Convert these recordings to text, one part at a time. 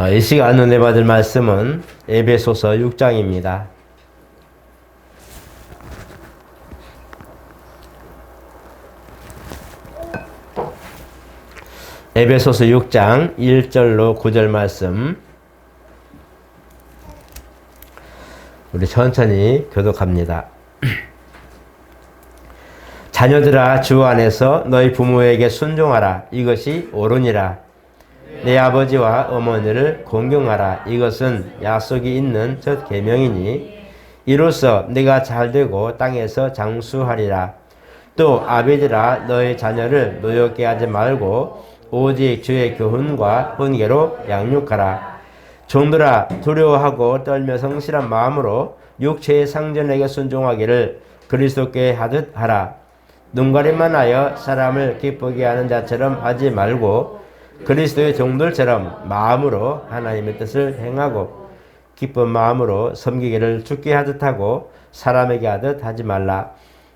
이 시간 은혜 받을 말씀은 에베소서 6장입니다. 에베소서 6장 1절로 9절 말씀 우리 천천히 교독합니다. 자녀들아, 주 안에서 너희 부모에게 순종하라. 이것이 옳으니라. 내 아버지와 어머니를 공경하라. 이것은 약속이 있는 첫 계명이니 이로써 네가 잘되고 땅에서 장수하리라. 또 아비들아, 너희 자녀를 노엽게 하지 말고 오직 주의 교훈과 훈계로 양육하라. 종들아, 두려워하고 떨며 성실한 마음으로 육체의 상전에게 순종하기를 그리스도께 하듯 하라. 눈가림만 하여 사람을 기쁘게 하는 자처럼 하지 말고 그리스도의 종들처럼 마음으로 하나님의 뜻을 행하고 기쁜 마음으로 섬기기를 주께 하듯 하고 사람에게 하듯 하지 말라.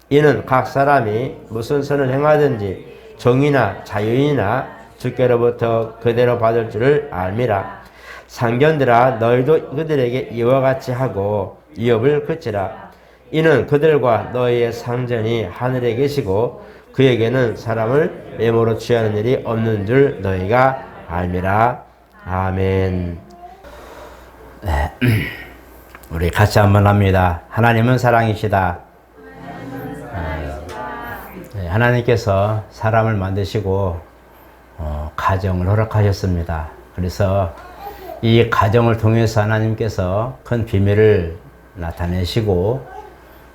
이는 각 사람이 무슨 선을 행하든지 종이나 자유인이나 주께로부터 그대로 받을 줄을 알미라. 상견들아, 너희도 그들에게 이와 같이 하고 이업을 그치라. 이는 그들과 너희의 상전이 하늘에 계시고 그에게는 사람을 외모로 취하는 일이 없는 줄 너희가 알미라. 아멘. 우리 같이 한번 합니다. 하나님은 사랑이시다. 하나님께서 사람을 만드시고 가정을 허락하셨습니다. 그래서 이 가정을 통해서 하나님께서 큰 비밀을 나타내시고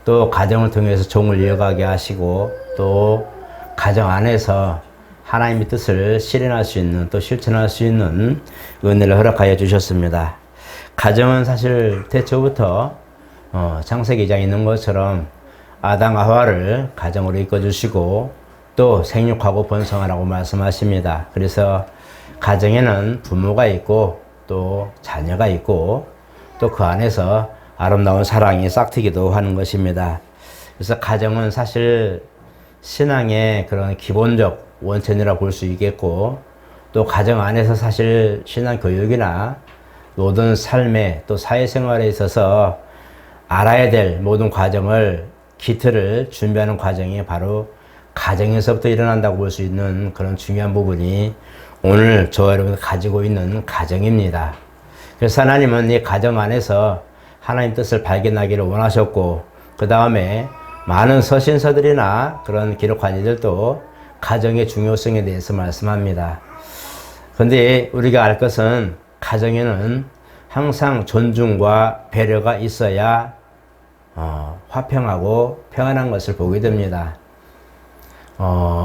또 가정을 통해서 종을 이어가게 하시고 또 가정 안에서 하나님의 뜻을 실현할 수 있는 또 실천할 수 있는 은혜를 허락하여 주셨습니다. 가정은 사실 태초부터 창세기 2장에 있는 것처럼 아담과 하와를 가정으로 이끌어주시고 또 생육하고 번성하라고 말씀하십니다. 그래서 가정에는 부모가 있고 또 자녀가 있고 또 그 안에서 아름다운 사랑이 싹트기도 하는 것입니다. 그래서 가정은 사실 신앙의 그런 기본적 원천이라고 볼 수 있겠고 또 가정 안에서 사실 신앙 교육이나 모든 삶에 또 사회생활에 있어서 알아야 될 모든 과정을 기틀을 준비하는 과정이 바로 가정에서부터 일어난다고 볼 수 있는 그런 중요한 부분이 오늘 저와 여러분이 가지고 있는 가정입니다. 그래서 하나님은 이 가정 안에서 하나님 뜻을 발견하기를 원하셨고 그 다음에 많은 서신서들이나 그런 기록한 이들도 가정의 중요성에 대해서 말씀합니다. 그런데 우리가 알 것은 가정에는 항상 존중과 배려가 있어야 화평하고 평안한 것을 보게 됩니다.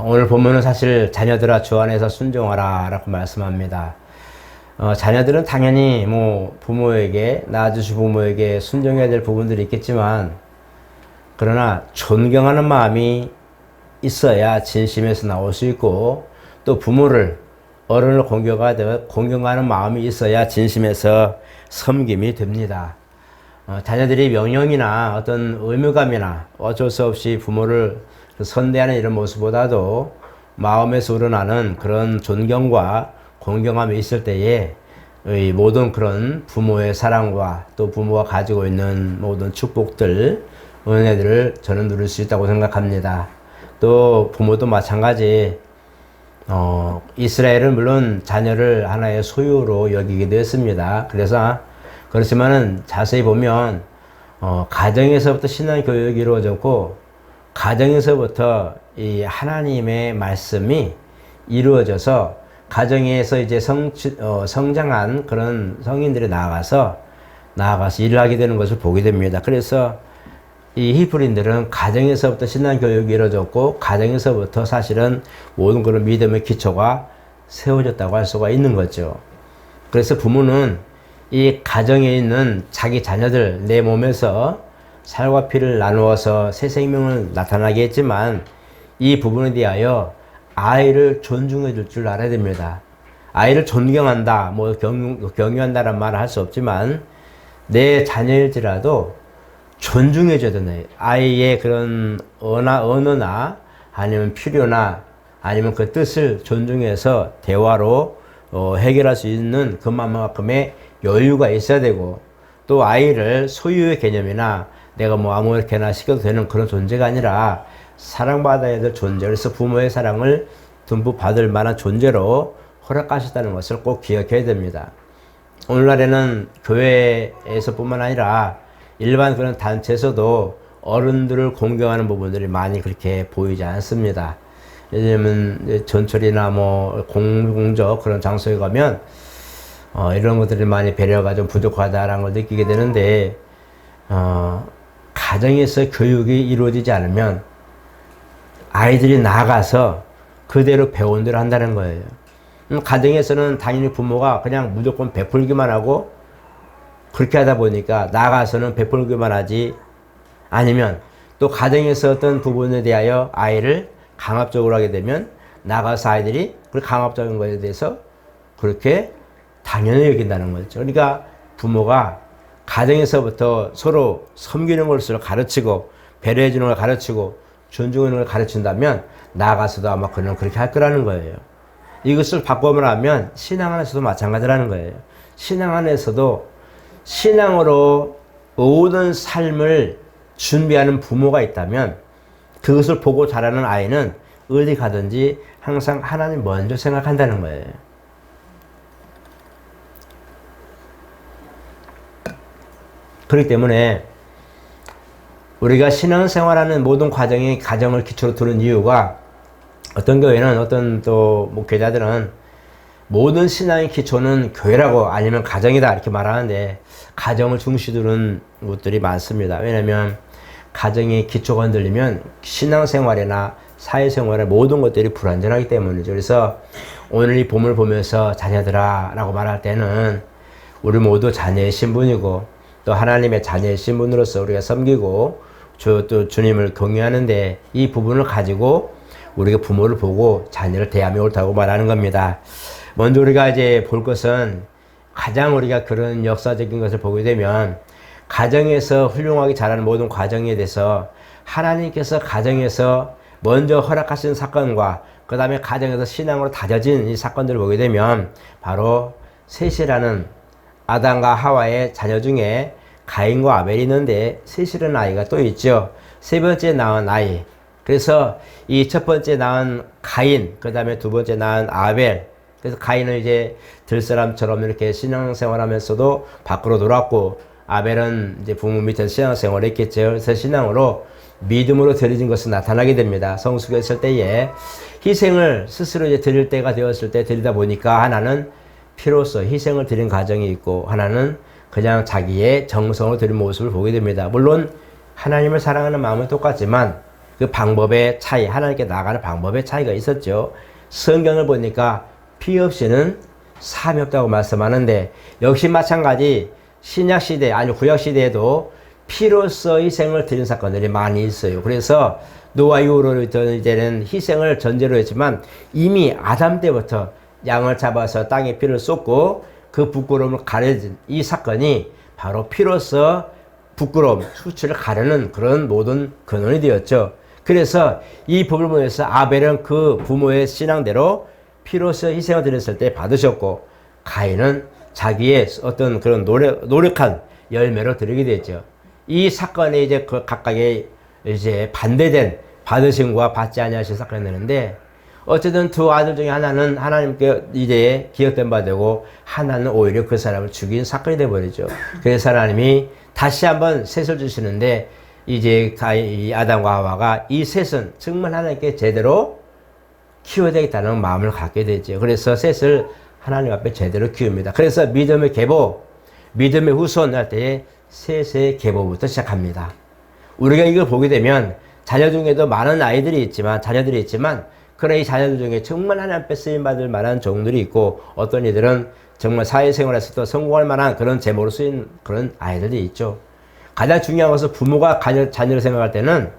오늘 본문은 사실 자녀들아 주 안에서 순종하라 라고 말씀합니다. 자녀들은 당연히 부모에게 낳아주신 부모에게 순종해야 될 부분들이 있겠지만 그러나 존경하는 마음이 있어야 진심에서 나올 수 있고 또 부모를 어른을 공경하는 마음이 있어야 진심에서 섬김이 됩니다. 자녀들이 명령이나 어떤 의무감이나 어쩔 수 없이 부모를 선대하는 이런 모습보다도 마음에서 우러나는 그런 존경과 공경함이 있을 때에 모든 그런 부모의 사랑과 또 부모가 가지고 있는 모든 축복들, 은혜들을 저는 누릴 수 있다고 생각합니다. 또 부모도 마찬가지 이스라엘은 물론 자녀를 하나의 소유로 여기기도 했습니다. 그렇지만은 자세히 보면 가정에서부터 신앙 교육이 이루어졌고 가정에서부터 이 하나님의 말씀이 이루어져서 가정에서 이제 성장한 그런 성인들이 나아가서 일을 하게 되는 것을 보게 됩니다. 그래서 이 히브리인들은 가정에서부터 신앙 교육이 이루어졌고 가정에서부터 사실은 모든 그런 믿음의 기초가 세워졌다고 할 수가 있는 거죠. 그래서 부모는 이 가정에 있는 자기 자녀들 내 몸에서 살과 피를 나누어서 새 생명을 나타나게 했지만 이 부분에 대하여 아이를 존중해 줄 줄 알아야 됩니다. 아이를 존경한다, 경유한다라는 말을 할 수 없지만 내 자녀일지라도 존중해 줘야 되네. 아이의 그런 언어나 아니면 필요나 아니면 그 뜻을 존중해서 대화로 해결할 수 있는 그만큼의 여유가 있어야 되고, 또 아이를 소유의 개념이나 내가 뭐 아무렇게나 시켜도 되는 그런 존재가 아니라 사랑받아야 될 존재, 그래서 부모의 사랑을 듬뿍 받을 만한 존재로 허락하셨다는 것을 꼭 기억해야 됩니다. 오늘날에는 교회에서뿐만 아니라 일반 그런 단체에서도 어른들을 공경하는 부분들이 많이 그렇게 보이지 않습니다. 왜냐면 전철이나 뭐 공공적 그런 장소에 가면 이런 것들이 많이 배려가 좀 부족하다라는 걸 느끼게 되는데, 가정에서 교육이 이루어지지 않으면 아이들이 나가서 그대로 배운 대로 한다는 거예요. 가정에서는 당연히 부모가 그냥 무조건 베풀기만 하고, 그렇게 하다 보니까 나가서는 베풀기만 하지, 아니면 또 가정에서 어떤 부분에 대하여 아이를 강압적으로 하게 되면 나가서 아이들이 그 강압적인 것에 대해서 그렇게 당연히 여긴다는 거죠. 그러니까 부모가 가정에서부터 서로 섬기는 것을 가르치고 배려해 주는 걸 가르치고 존중하는 걸 가르친다면 나가서도 아마 그는 그렇게 할 거라는 거예요. 이것을 바꾸면 하면 신앙 안에서도 마찬가지라는 거예요. 신앙 안에서도 신앙으로 모든 삶을 준비하는 부모가 있다면 그것을 보고 자라는 아이는 어디 가든지 항상 하나님 먼저 생각한다는 거예요. 그렇기 때문에 우리가 신앙생활하는 모든 과정이 가정을 기초로 두는 이유가, 어떤 교회는 어떤 또 목회자들은 모든 신앙의 기초는 교회라고 아니면 가정이다 이렇게 말하는데, 가정을 중시 두는 것들이 많습니다. 왜냐하면 가정의 기초가 흔들리면 신앙생활이나 사회생활의 모든 것들이 불완전하기 때문이죠. 그래서 오늘 이 본문을 보면서 자녀들아 라고 말할 때는 우리 모두 자녀의 신분이고, 또 하나님의 자녀의 신분으로서 우리가 섬기고 또 주님을 경외하는데, 이 부분을 가지고 우리가 부모를 보고 자녀를 대하면 옳다고 말하는 겁니다. 먼저 우리가 이제 볼 것은, 가장 우리가 그런 역사적인 것을 보게 되면 가정에서 훌륭하게 자라는 모든 과정에 대해서 하나님께서 가정에서 먼저 허락하신 사건과 그 다음에 가정에서 신앙으로 다져진 이 사건들을 보게 되면, 바로 셋이라는 아담과 하와의 자녀 중에 가인과 아벨이 있는데, 셋이라는 아이가 또 있죠. 세 번째 낳은 아이, 그래서 이 첫 번째 낳은 가인, 그 다음에 두 번째 낳은 아벨. 그래서 가인은 이제 들사람처럼 이렇게 신앙생활 하면서도 밖으로 돌았고, 아벨은 이제 부모 밑에서 신앙생활을 했겠죠. 그래서 신앙으로 믿음으로 드려진 것은 나타나게 됩니다. 성숙에 있을 때에 희생을 스스로 이제 드릴 때가 되었을 때 드리다 보니까, 하나는 피로써 희생을 드린 가정이 있고, 하나는 그냥 자기의 정성을 드린 모습을 보게 됩니다. 물론 하나님을 사랑하는 마음은 똑같지만 그 방법의 차이, 하나님께 나아가는 방법의 차이가 있었죠. 성경을 보니까 피 없이는 사함이 없다고 말씀하는데, 역시 마찬가지 신약시대, 아니 구약시대에도 피로써 희생을 드린 사건들이 많이 있어요. 그래서 노아 이후로 이제는 희생을 전제로 했지만, 이미 아담 때부터 양을 잡아서 땅에 피를 쏟고 그 부끄러움을 가려진 이 사건이 바로 피로써 부끄러움, 수치를 가르는 그런 모든 근원이 되었죠. 그래서 이 부분에서 아벨은 그 부모의 신앙대로 피로써 희생을 드렸을 때 받으셨고, 가인은 자기의 어떤 그런 노력한 열매로 드리게 됐죠. 이 사건에 이제 그 각각의 이제 반대된 받으심과 받지 아니하신 사건이 되는데, 어쨌든 두 아들 중에 하나는 하나님께 이제 기억된 바 되고, 하나는 오히려 그 사람을 죽인 사건이 되어버리죠. 그래서 하나님이 다시 한번 셋을 주시는데, 이제 아담과 하와가 이 셋은 정말 하나님께 제대로 키워야 되겠다는 마음을 갖게 되죠. 그래서 셋을 하나님 앞에 제대로 키웁니다. 그래서 믿음의 계보, 믿음의 후손 할 때에 셋의 계보부터 시작합니다. 우리가 이걸 보게 되면 자녀 중에도 많은 자녀들이 있지만 그런 이 자녀들 중에 정말 하나님 앞에 쓰임받을 만한 종들이 있고, 어떤 이들은 정말 사회생활에서도 성공할 만한 그런 제모로 쓰인 그런 아이들이 있죠. 가장 중요한 것은 부모가 자녀를 생각할 때는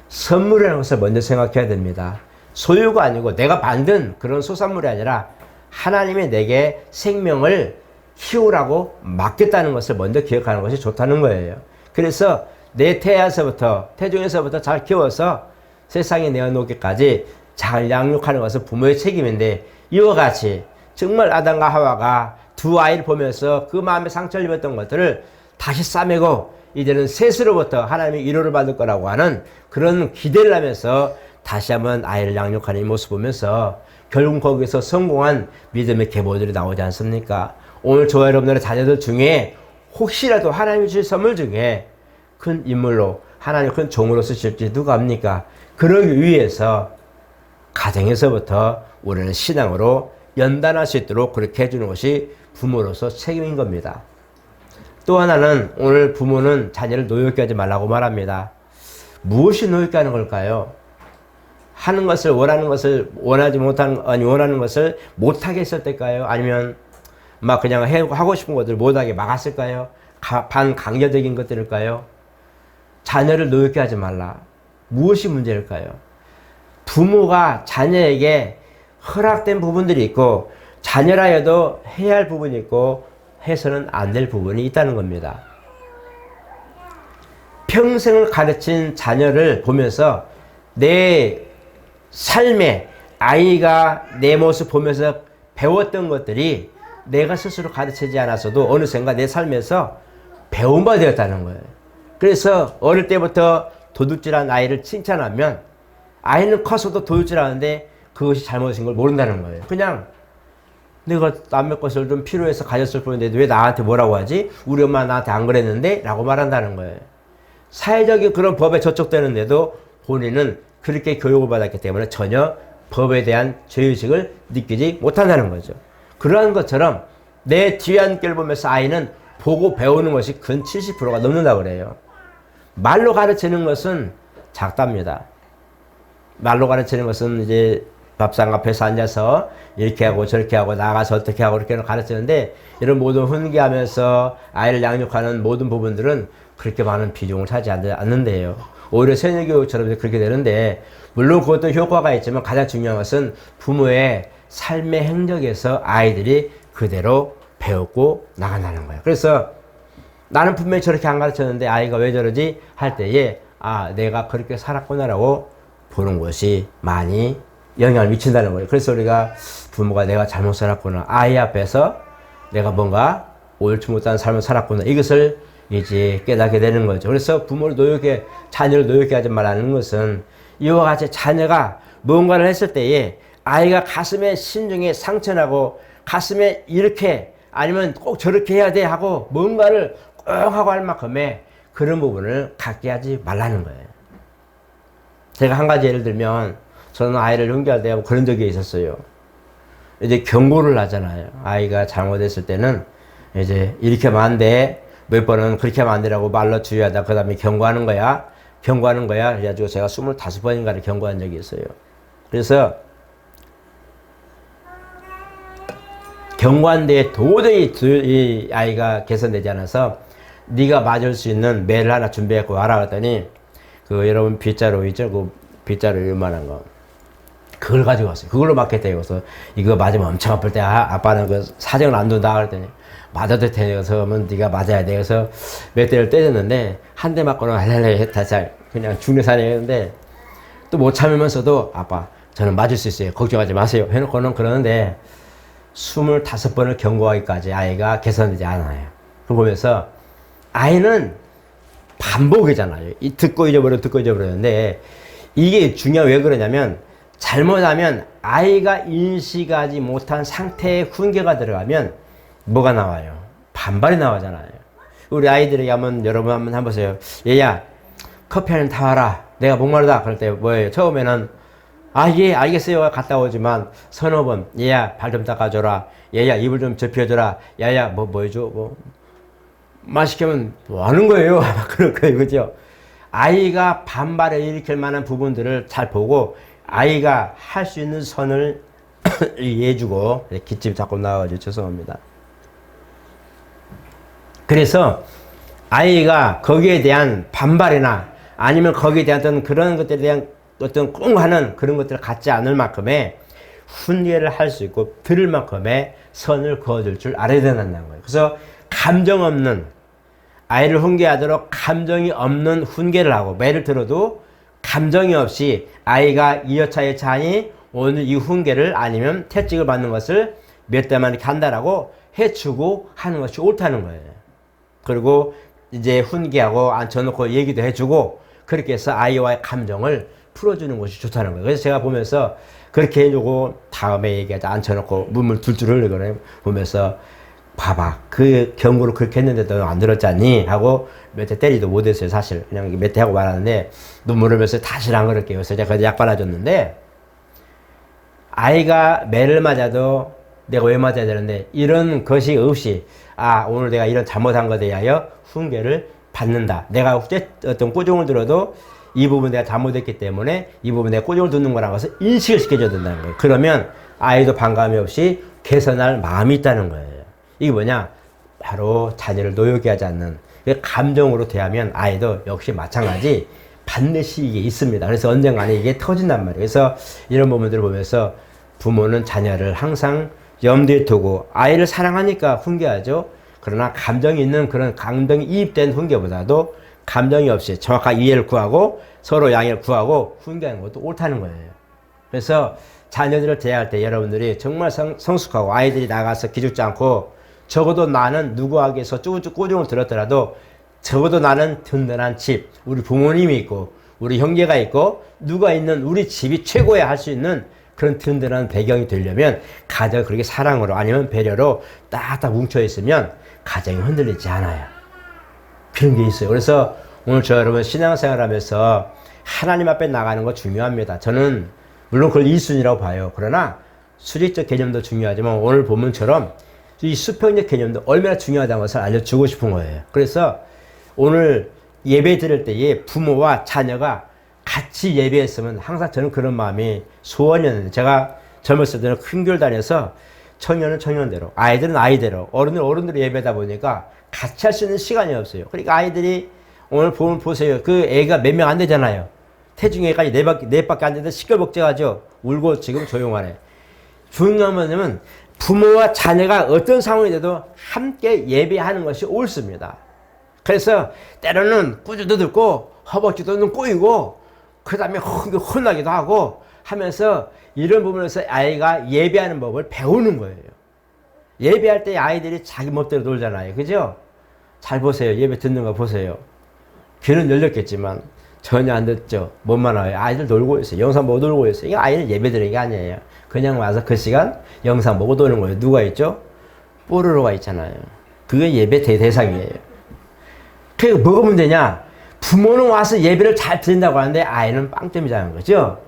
선물이라는 것을 먼저 생각해야 됩니다. 소유가 아니고 내가 만든 그런 소산물이 아니라 하나님이 내게 생명을 키우라고 맡겼다는 것을 먼저 기억하는 것이 좋다는 거예요. 그래서 내 태중에서부터 잘 키워서 세상에 내어놓기까지 잘 양육하는 것은 부모의 책임인데, 이와 같이 정말 아담과 하와가 두 아이를 보면서 그 마음에 상처를 입었던 것들을 다시 싸매고 이제는 셋으로부터 하나님의 위로를 받을 거라고 하는 그런 기대를 하면서 다시 한번 아이를 양육하는 이 모습 보면서 결국 거기서 성공한 믿음의 계보들이 나오지 않습니까? 오늘 저와 여러분들의 자녀들 중에 혹시라도 하나님이 주실 선물 중에 큰 인물로 하나님 큰 종으로 쓰실지 누가 압니까? 그러기 위해서 가정에서부터 우리는 신앙으로 연단할 수 있도록 그렇게 해주는 것이 부모로서 책임인 겁니다. 또 하나는 오늘 부모는 자녀를 노엽게 하지 말라고 말합니다. 무엇이 노엽게 하는 걸까요? 하는 것을 원하는 것을 원하지 못하는 아니 원하는 것을 못하게 했을 때일까요? 아니면 막 그냥 하고 싶은 것들 못하게 막았을까요? 반강제적인 것들일까요? 자녀를 노엽게 하지 말라. 무엇이 문제일까요? 부모가 자녀에게 허락된 부분들이 있고 자녀라 해도 해야 할 부분이 있고 해서는 안 될 부분이 있다는 겁니다. 평생을 가르친 자녀를 보면서 내 삶에 아이가 내 모습 보면서 배웠던 것들이 내가 스스로 가르치지 않았어도 어느샌가 내 삶에서 배운 바 되었다는 거예요. 그래서 어릴 때부터 도둑질한 아이를 칭찬하면 아이는 커서도 도둑질하는데 그것이 잘못인 걸 모른다는 거예요. 그냥 내가 남의 것을 좀 필요해서 가졌을 뿐인데 왜 나한테 뭐라고 하지? 우리 엄마 나한테 안 그랬는데? 라고 말한다는 거예요. 사회적인 그런 법에 저촉되는데도 본인은 그렇게 교육을 받았기 때문에 전혀 법에 대한 죄의식을 느끼지 못한다는 거죠. 그러한 것처럼 내 뒤안길 보면서 아이는 보고 배우는 것이 근 70%가 넘는다고 그래요. 말로 가르치는 것은 작답니다. 말로 가르치는 것은 이제 밥상 앞에서 앉아서 이렇게 하고 저렇게 하고 나가서 어떻게 하고 이렇게 가르치는데 이런 모든 훈계하면서 아이를 양육하는 모든 부분들은 그렇게 많은 비중을 차지하지 않는데요. 오히려 세뇌교육처럼 그렇게 되는데 물론 그것도 효과가 있지만 가장 중요한 것은 부모의 삶의 행적에서 아이들이 그대로 배웠고 나간다는 거예요. 그래서 나는 분명히 저렇게 안 가르쳤는데 아이가 왜 저러지? 할 때에 아 내가 그렇게 살았구나라고 보는 것이 많이 영향을 미친다는 거예요. 그래서 우리가 부모가 내가 잘못 살았구나. 아이 앞에서 내가 뭔가 옳지 못한 삶을 살았구나. 이것을 이제 깨닫게 되는 거죠. 그래서 부모를 노엽게, 자녀를 노엽게 하지 말라는 것은 이와 같이 자녀가 뭔가를 했을 때에 아이가 가슴에 심중에 상처나고 가슴에 이렇게 아니면 꼭 저렇게 해야 돼 하고 뭔가를 꼭 하고 할 만큼의 그런 부분을 갖게 하지 말라는 거예요. 제가 한 가지 예를 들면 저는 아이를 훈계할 때 그런 적이 있었어요. 이제 경고를 하잖아요. 아이가 잘못했을 때는 이제 이렇게 하면 안 돼. 몇 번은 그렇게 하면 안 되라고 말로 주의하다. 그 다음에 경고하는 거야. 경고하는 거야. 그래가지고 제가 25번인가를 경고한 적이 있어요. 그래서 경고한 데에 도저히 이 아이가 개선되지 않아서 네가 맞을 수 있는 매를 하나 준비해갖고 와라 그랬더니 그 여러분 빗자루 있죠? 그 빗자루 이만한 거. 그걸 가지고 왔어요. 그걸로 맞겠다. 그래서 이거 맞으면 엄청 아플 때 아빠는 그 사정을 안 둔다 그랬더니 맞아도 돼. 그래서 네가 맞아야 돼. 그래서 몇 대를 때렸는데 한 대 맞고는 할렐레 했다. 그냥 죽는 사람이었는데 또 못 참으면서도 아빠 저는 맞을 수 있어요. 걱정하지 마세요. 해놓고는 그러는데 25번을 경고하기까지 아이가 개선되지 않아요. 그거 보면서 아이는 반복이잖아요. 듣고 잊어버려 듣고 잊어버렸는데 이게 중요한 왜 그러냐면 잘못하면 아이가 인식하지 못한 상태의 훈계가 들어가면 뭐가 나와요? 반발이 나오잖아요. 우리 아이들에게 여러분 한번 해보세요. 얘야 커피 한 잔 타와라. 내가 목마르다. 그럴 때 뭐예요? 처음에는 예 알겠어요. 갔다 오지만 서너 번 얘야 발 좀 닦아줘라. 얘야 이불 좀 접혀줘라. 야야 뭐 해줘? 말 시키면 뭐 하는 거예요? 그럴 거예요. 그죠? 아이가 반발을 일으킬 만한 부분들을 잘 보고 아이가 할 수 있는 선을 이해해주고 기침 자꾸 나와가지고 죄송합니다. 그래서 아이가 거기에 대한 반발이나 아니면 거기에 대한 어떤 그런 것들에 대한 어떤 꿍 하는 그런 것들을 갖지 않을 만큼의 훈계를 할 수 있고 들을 만큼의 선을 그어줄 줄 알아야 된다는 거예요. 그래서 감정 없는 아이를 훈계하도록 감정이 없는 훈계를 하고 매를 들어도 감정이 없이 아이가 이여차여차하니 오늘 이 훈계를 아니면 채찍을 받는 것을 몇 대만 이렇게 한다라고 해주고 하는 것이 옳다는 거예요. 그리고 이제 훈계하고 앉혀놓고 얘기도 해주고 그렇게 해서 아이와의 감정을 풀어주는 것이 좋다는 거예요. 그래서 제가 보면서 그렇게 해주고 다음에 얘기하자 앉혀놓고 눈물 줄줄 흘리거든요. 보면서 봐봐 그 경고를 그렇게 했는데도 안 들었잖니 하고 몇 대 때리도 못했어요. 사실 그냥 몇 대 하고 말하는데 눈물 흘리면서 다시는 안 그럴게요. 그래서 제가 약 발라줬는데 아이가 매를 맞아도 내가 왜 맞아야 되는데 이런 것이 없이 오늘 내가 이런 잘못한 것에 대하여 훈계를 받는다. 내가 어떤 꾸중을 들어도 이 부분 내가 잘못했기 때문에 이 부분 내가 꾸중을 듣는 거라는 것을 인식을 시켜줘야 된다는 거예요. 그러면 아이도 반감이 없이 개선할 마음이 있다는 거예요. 이게 뭐냐? 바로 자녀를 노엽게 하지 않는 감정으로 대하면 아이도 역시 마찬가지 반드시 이게 있습니다. 그래서 언젠가는 이게 터진단 말이에요. 그래서 이런 부분들을 보면서 부모는 자녀를 항상 염두에 두고 아이를 사랑하니까 훈계하죠. 그러나 감정이 있는 그런 감정이 이입된 훈계보다도 감정이 없이 정확한 이해를 구하고 서로 양해를 구하고 훈계하는 것도 옳다는 거예요. 그래서 자녀들을 대할 때 여러분들이 정말 성숙하고 아이들이 나가서 기죽지 않고 적어도 나는 누구에게서 쭉쭉 꾸중을 들었더라도 적어도 나는 든든한 집, 우리 부모님이 있고 우리 형제가 있고 누가 있는 우리 집이 최고야 할 수 있는 그런 든든한 배경이 되려면 가정이 그렇게 사랑으로 아니면 배려로 딱딱 뭉쳐 있으면 가정이 흔들리지 않아요. 그런 게 있어요. 그래서 오늘 저 여러분 신앙생활 하면서 하나님 앞에 나가는 거 중요합니다. 저는 물론 그걸 1순위라고 봐요. 그러나 수리적 개념도 중요하지만 오늘 본문처럼 이 수평적 개념도 얼마나 중요하다는 것을 알려주고 싶은 거예요. 그래서 오늘 예배 드릴 때에 부모와 자녀가 같이 예배했으면 항상 저는 그런 마음이 소원이었는데 제가 젊었을 때는 큰 교회 다녀서 청년은 청년대로 아이들은 아이대로 어른은 어른대로 예배다 보니까 같이 할 수 있는 시간이 없어요. 그러니까 아이들이 오늘 보면 보세요. 그 애가 몇 명 안 되잖아요. 태중애까지 넷밖에 안 되는데 시끌벅적하죠. 울고 지금 조용하네. 중요한 거는 부모와 자녀가 어떤 상황이 돼도 함께 예배하는 것이 옳습니다. 그래서 때로는 꾸짖도 듣고 허벅지도 꼬이고 그 다음에 혼나기도 하고 하면서 이런 부분에서 아이가 예배하는 법을 배우는 거예요. 예배할 때 아이들이 자기 멋대로 놀잖아요. 그죠? 잘 보세요. 예배 듣는 거 보세요. 귀는 열렸겠지만 전혀 안 듣죠. 못만 와요. 아이들 놀고 있어요. 영상 보고 놀고 있어요. 이게 아이는 예배 드리는 게 아니에요. 그냥 와서 그 시간 영상 보고 노는 거예요. 누가 있죠? 뽀로로가 있잖아요. 그게 예배 대상이에요. 그게 뭐가 문제냐? 부모는 와서 예배를 잘 드린다고 하는데 아이는 빵점이자는 거죠.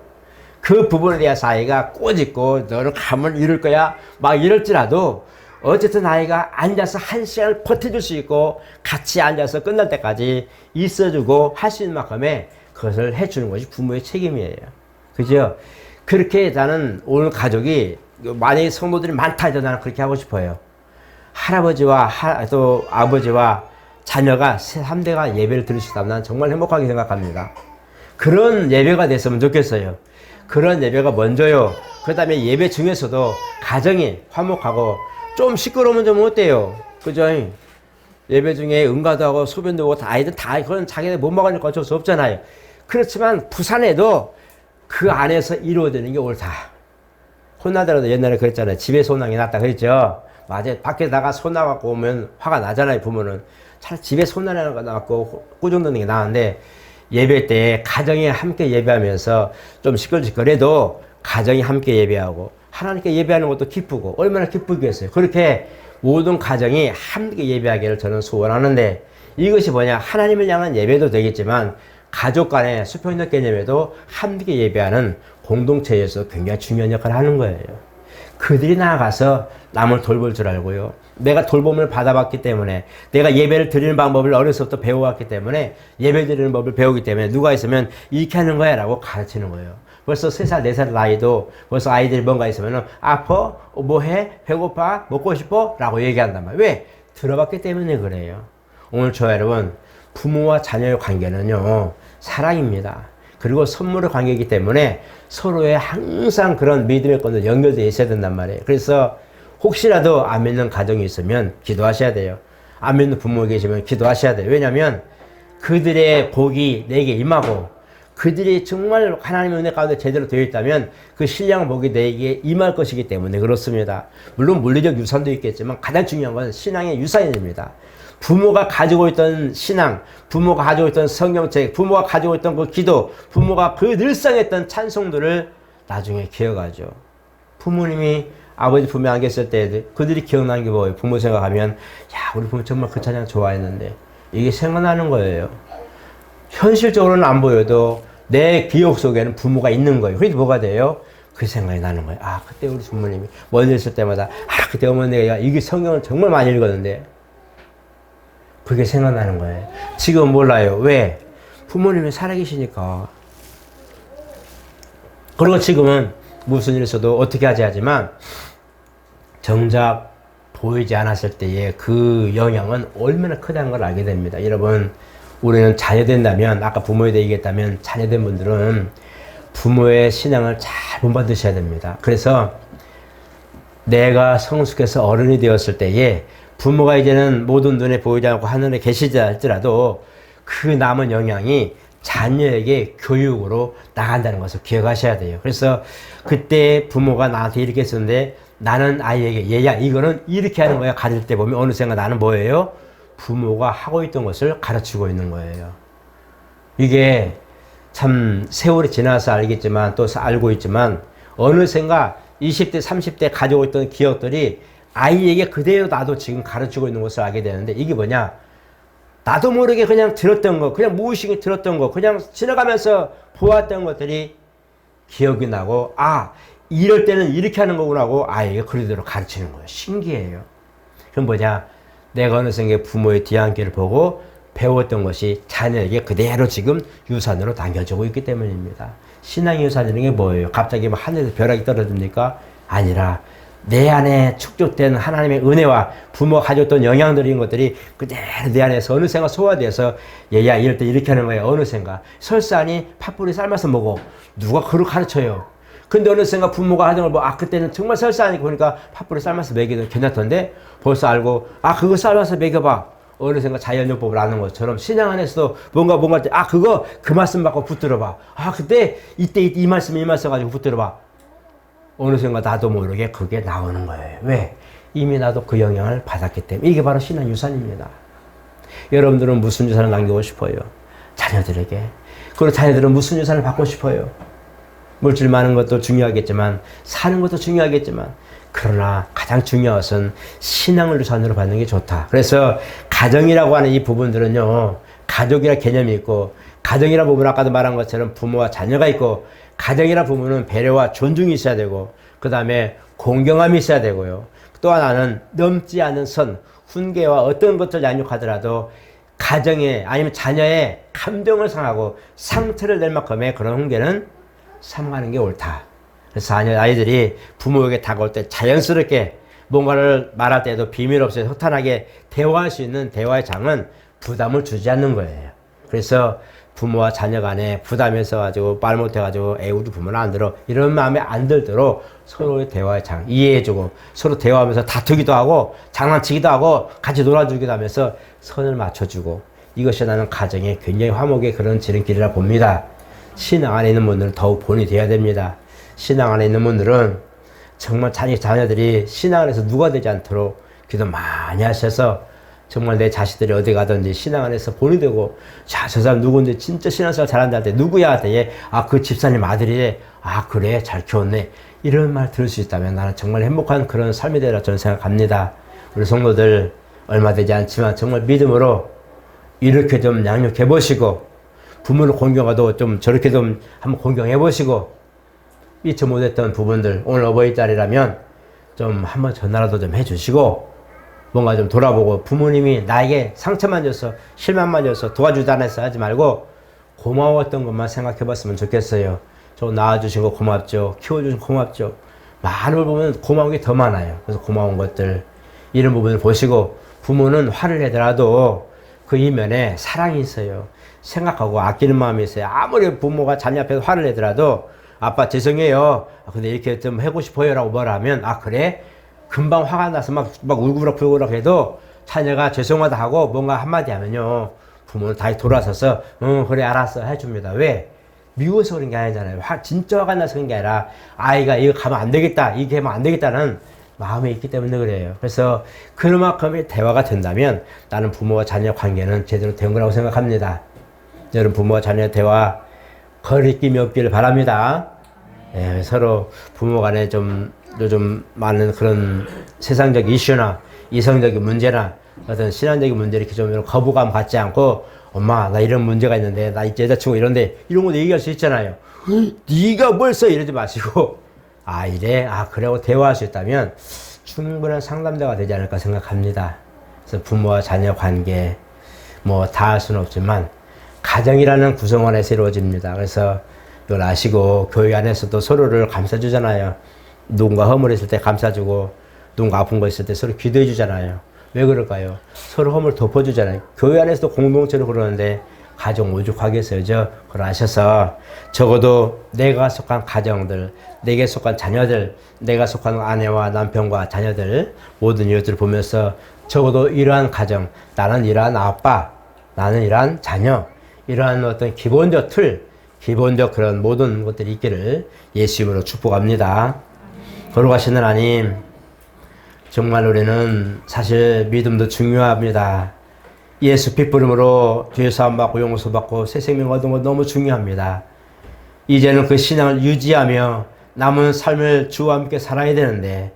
그 부분에 대해서 아이가 꼬집고 너는 가면 이럴 거야 막 이럴지라도 어쨌든 아이가 앉아서 1시간을 버텨줄 수 있고 같이 앉아서 끝날 때까지 있어주고 할 수 있는 만큼의 그것을 해주는 것이 부모의 책임이에요. 그죠? 그렇게 나는 오늘 가족이 만약에 성도들이 많다 해도 나는 그렇게 하고 싶어요. 할아버지와 또 아버지와 자녀가 3대가 예배를 드릴 수 있다면 난 정말 행복하게 생각합니다. 그런 예배가 됐으면 좋겠어요. 그런 예배가 먼저요. 그 다음에 예배 중에서도 가정이 화목하고 좀 시끄러우면 좀 어때요? 그죠? 예배 중에 응가도 하고 소변도 하고 아이들 다 그건 자기네 못 먹으니까 어쩔 수 없잖아요. 그렇지만 부산에도 그 안에서 이루어지는 게 옳다. 혼나더라도 옛날에 그랬잖아요. 집에서 혼나는 게 낫다 그랬죠. 맞아요. 밖에 나가 손 나갖고 오면 화가 나잖아요. 부모는. 차라리 집에서 혼나는 거 나갖고 꾸중 듣는 게 나은데 예배 때 가정이 함께 예배하면서 좀 시끌시끌해도 가정이 함께 예배하고 하나님께 예배하는 것도 기쁘고 얼마나 기쁘겠어요. 그렇게 모든 가정이 함께 예배하기를 저는 소원하는데 이것이 뭐냐? 하나님을 향한 예배도 되겠지만 가족 간의 수평적 개념에도 함께 예배하는 공동체에서 굉장히 중요한 역할을 하는 거예요. 그들이 나아가서 남을 돌볼 줄 알고요. 내가 돌봄을 받아봤기 때문에 내가 예배를 드리는 방법을 어려서부터 배워왔기 때문에 예배 드리는 법을 배우기 때문에 누가 있으면 이렇게 하는 거야 라고 가르치는 거예요. 벌써 3살, 4살 나이도 벌써 아이들이 뭔가 있으면 아파? 뭐해? 배고파? 먹고 싶어? 라고 얘기한단 말이에요. 왜? 들어봤기 때문에 그래요. 오늘 저 여러분 부모와 자녀의 관계는요 사랑입니다. 그리고 선물의 관계이기 때문에 서로의 항상 그런 믿음의 건도 연결되어 있어야 된단 말이에요. 그래서 혹시라도 안 믿는 가정이 있으면 기도하셔야 돼요. 안 믿는 부모 계시면 기도하셔야 돼요. 왜냐하면 그들의 복이 내게 임하고 그들이 정말 하나님의 은혜 가운데 제대로 되어 있다면 그 신령 복이 내게 임할 것이기 때문에 그렇습니다. 물론 물리적 유산도 있겠지만 가장 중요한 건 신앙의 유산입니다. 부모가 가지고 있던 신앙, 부모가 가지고 있던 성경책, 부모가 가지고 있던 그 기도, 부모가 그 늘상 했던 찬송들을 나중에 기억하죠. 부모님이 아버지 부모 안 계실 때 그들이 기억나는 게 뭐예요? 부모 생각하면 야 우리 부모 정말 그 찬양 좋아했는데 이게 생각나는 거예요. 현실적으로는 안 보여도 내 기억 속에는 부모가 있는 거예요. 그래서 뭐가 돼요? 그 생각이 나는 거예요. 아 그때 우리 부모님이 멀리 있을 때마다 아 그때 어머니가 이게 성경을 정말 많이 읽었는데 그게 생각나는 거예요. 지금 몰라요. 왜? 부모님이 살아계시니까. 그리고 지금은 무슨 일 있어도 어떻게 하지 하지만 정작 보이지 않았을 때의 그 영향은 얼마나 크다는 걸 알게 됩니다. 여러분 우리는 자녀된다면 아까 부모에 대해 얘기했다면 자녀된 분들은 부모의 신앙을 잘 본받으셔야 됩니다. 그래서 내가 성숙해서 어른이 되었을 때에 부모가 이제는 모든 눈에 보이지 않고 하늘에 계시지 할지라도 그 남은 영향이 자녀에게 교육으로 나간다는 것을 기억하셔야 돼요. 그래서 그때 부모가 나한테 이렇게 했었는데 나는 아이에게 얘야 이거는 이렇게 하는 거야 가르칠 때 보면 어느샌가 나는 뭐예요? 부모가 하고 있던 것을 가르치고 있는 거예요. 이게 참 세월이 지나서 알겠지만 또 알고 있지만 어느샌가 20대 30대 가지고 있던 기억들이 아이에게 그대로 나도 지금 가르치고 있는 것을 알게 되는데 이게 뭐냐? 나도 모르게 그냥 들었던 거, 그냥 무의식에 들었던 거, 그냥 지나가면서 보았던 것들이 기억이 나고 아 이럴 때는 이렇게 하는 거구나 하고 아이에게 그대로 가르치는 거예요. 신기해요. 그럼 뭐냐? 내가 어느새 부모의 뒤안길을 보고 배웠던 것이 자녀에게 그대로 지금 유산으로 남겨지고 있기 때문입니다. 신앙의 유산이라는 게 뭐예요? 갑자기 뭐 하늘에서 벼락이 떨어집니까? 아니라 내 안에 축적된 하나님의 은혜와 부모가 가졌던 영향들인 것들이 그대로 내 안에서 어느샌가 소화돼서 얘야 이럴 때 이렇게 하는 거야 어느샌가 설사하니 팥뿌리 삶아서 먹어 누가 그렇게 가르쳐요. 근데 어느샌가 부모가 하는 걸 뭐 아 그때는 정말 설사하니까 보니까 팥뿌리 삶아서 먹이도 괜찮던데 벌써 알고 아 그거 삶아서 먹여봐 어느샌가 자연요법을 아는 것처럼 신앙 안에서도 뭔가 할 때 아 그거 그 말씀 받고 붙들어봐 아 그때 이때 이 말씀 가지고 붙들어봐 어느샌가 나도 모르게 그게 나오는 거예요. 왜? 이미 나도 그 영향을 받았기 때문에 이게 바로 신앙 유산입니다. 여러분들은 무슨 유산을 남기고 싶어요? 자녀들에게. 그리고 자녀들은 무슨 유산을 받고 싶어요? 물질 많은 것도 중요하겠지만 사는 것도 중요하겠지만 그러나 가장 중요한 것은 신앙을 유산으로 받는 게 좋다. 그래서 가정이라고 하는 이 부분들은요. 가족이라 개념이 있고 가정이라 부분 아까도 말한 것처럼 부모와 자녀가 있고 가정이라 부모는 배려와 존중이 있어야 되고 그 다음에 공경함이 있어야 되고요. 또 하나는 넘지 않은 선, 훈계와 어떤 것을 양육하더라도 가정에 아니면 자녀의 감정을 상하고 상처를 낼 만큼의 그런 훈계는 삼가는 게 옳다. 그래서 아이들이 부모에게 다가올 때 자연스럽게 뭔가를 말할 때도 비밀 없이 허탄하게 대화할 수 있는 대화의 장은 부담을 주지 않는 거예요. 그래서 부모와 자녀 간에 부담이 있어가지고 말 못해가지고 에이 우리 부모는 안 들어 이런 마음에 안 들도록 서로의 대화의 장 이해해주고 서로 대화하면서 다투기도 하고 장난치기도 하고 같이 놀아주기도 하면서 선을 맞춰주고 이것이 나는 가정에 굉장히 화목의 그런 지름길이라 봅니다. 신앙 안에 있는 분들은 더욱 본이 되어야 됩니다. 신앙 안에 있는 분들은 정말 자녀들이 신앙 안에서 누가 되지 않도록 기도 많이 하셔서 정말 내 자식들이 어디 가든지 신앙 안에서 본이 되고 자, 저 사람 누구인데 진짜 신앙생활 잘한다 할 때 누구야 할 때 아, 그 집사님 아들이래 아 그래 잘 키웠네 이런 말 들을 수 있다면 나는 정말 행복한 그런 삶이 되리라 저는 생각합니다. 우리 성도들 얼마 되지 않지만 정말 믿음으로 이렇게 좀 양육해 보시고 부모를 공경하도 좀 저렇게 좀 한번 공경해 보시고 잊지 못했던 부분들 오늘 어버이날이라면 좀 한번 전화라도 좀 해주시고 뭔가 좀 돌아보고 부모님이 나에게 상처만 줬어 실망만 줬어 도와주지 않았어 하지 말고 고마웠던 것만 생각해 봤으면 좋겠어요. 저 낳아주신 거 고맙죠. 키워주신 거 고맙죠. 많은 걸 보면 고마운 게 더 많아요. 그래서 고마운 것들 이런 부분을 보시고 부모는 화를 내더라도 그 이면에 사랑이 있어요. 생각하고 아끼는 마음이 있어요. 아무리 부모가 자녀 앞에서 화를 내더라도 아빠 죄송해요. 근데 이렇게 좀 하고 싶어요 라고 뭐라 하면 아 그래? 금방 화가 나서 막 울고락불고락 해도 자녀가 죄송하다 하고 뭔가 한마디 하면요. 부모는 다시 돌아서서 그래 알았어 해줍니다. 왜? 미워서 그런 게 아니잖아요. 진짜 화가 나서 그런 게 아니라 아이가 이거 가면 안 되겠다, 이게 하면 안 되겠다는 마음이 있기 때문에 그래요. 그래서 그만큼의 대화가 된다면 나는 부모와 자녀 관계는 제대로 된 거라고 생각합니다. 여러분 부모와 자녀 대화 거리낌이 없기를 바랍니다. 예, 서로 부모 간에 좀 요즘 많은 그런 세상적 이슈나 이성적인 문제나 어떤 신앙적인 문제를 이렇게 좀 거부감 갖지 않고 엄마 나 이런 문제가 있는데 나 여자친구 이런데 이런 것도 얘기할 수 있잖아요. 네가 뭘 써 이러지 마시고 아 이래 아 그래고 대화할 수 있다면 충분한 상담자가 되지 않을까 생각합니다. 그래서 부모와 자녀 관계 뭐 다 할 수는 없지만 가정이라는 구성 안에서 이루어집니다. 그래서 이걸 아시고 교회 안에서도 서로를 감싸주잖아요. 누군가 허물했을 때 감싸주고 누군가 아픈 거 있을 때 서로 기도해 주잖아요. 왜 그럴까요? 서로 허물 덮어주잖아요. 교회 안에서도 공동체로 그러는데 가정 오죽하겠어요. 그걸 아셔서 적어도 내가 속한 가정들, 내게 속한 자녀들, 내가 속한 아내와 남편과 자녀들 모든 이웃들을 보면서 적어도 이러한 가정, 나는 이러한 아빠, 나는 이러한 자녀, 이러한 어떤 기본적 틀, 기본적 그런 모든 것들이 있기를 예수 이름으로 축복합니다. 거룩하신 하나님, 정말 우리는 사실 믿음도 중요합니다. 예수 핏부름으로 죄사함받고 용서받고 새 생명 얻은 것 너무 중요합니다. 이제는 그 신앙을 유지하며 남은 삶을 주와 함께 살아야 되는데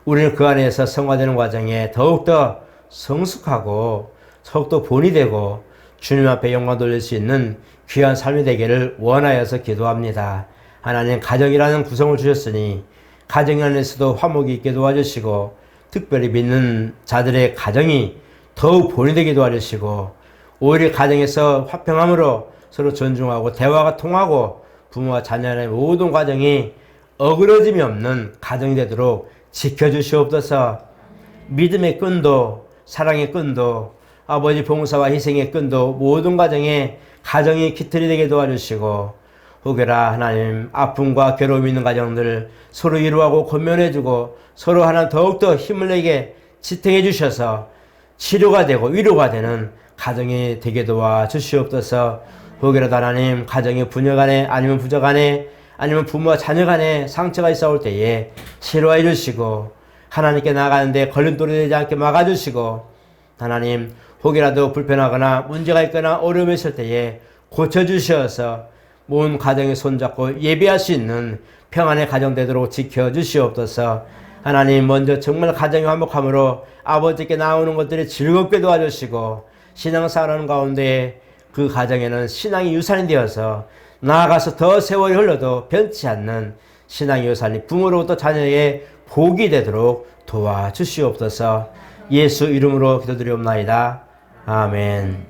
우리는 그 안에서 성화되는 과정에 더욱더 성숙하고 더욱더 본이 되고 주님 앞에 영광 돌릴 수 있는 귀한 삶이 되기를 원하여서 기도합니다. 하나님 가정이라는 구성을 주셨으니 가정 안에서도 화목이 있게 도와주시고 특별히 믿는 자들의 가정이 더욱 본이 되게 도와주시고 오히려 가정에서 화평함으로 서로 존중하고 대화가 통하고 부모와 자녀의 모든 과정이 어그러짐이 없는 가정이 되도록 지켜주시옵소서. 믿음의 끈도 사랑의 끈도 아버지 봉사와 희생의 끈도 모든 가정에 가정이 깃털이 되게 도와주시고 혹여나 하나님 아픔과 괴로움이 있는 가정들 서로 위로하고 권면해주고 서로 하나 더욱더 힘을 내게 지탱해 주셔서 치료가 되고 위로가 되는 가정이 되게 도와주시옵소서. 혹여라도 하나님 가정의 부녀 간에 아니면 부자 간에 아니면 부모와 자녀 간에 상처가 있어올 때에 치료해 주시고 하나님께 나아가는데 걸림돌이 되지 않게 막아주시고 하나님 혹여라도 불편하거나 문제가 있거나 어려움이 있을 때에 고쳐주셔서 모든 가정에 손잡고 예배할 수 있는 평안의 가정 되도록 지켜주시옵소서. 하나님 먼저 정말 가정의 화목함으로 아버지께 나오는 것들이 즐겁게 도와주시고 신앙생활하는 가운데 그 가정에는 신앙이 유산이 되어서 나아가서 더 세월이 흘러도 변치 않는 신앙의 유산이 부모로부터 자녀의 복이 되도록 도와주시옵소서. 예수 이름으로 기도드리옵나이다. 아멘.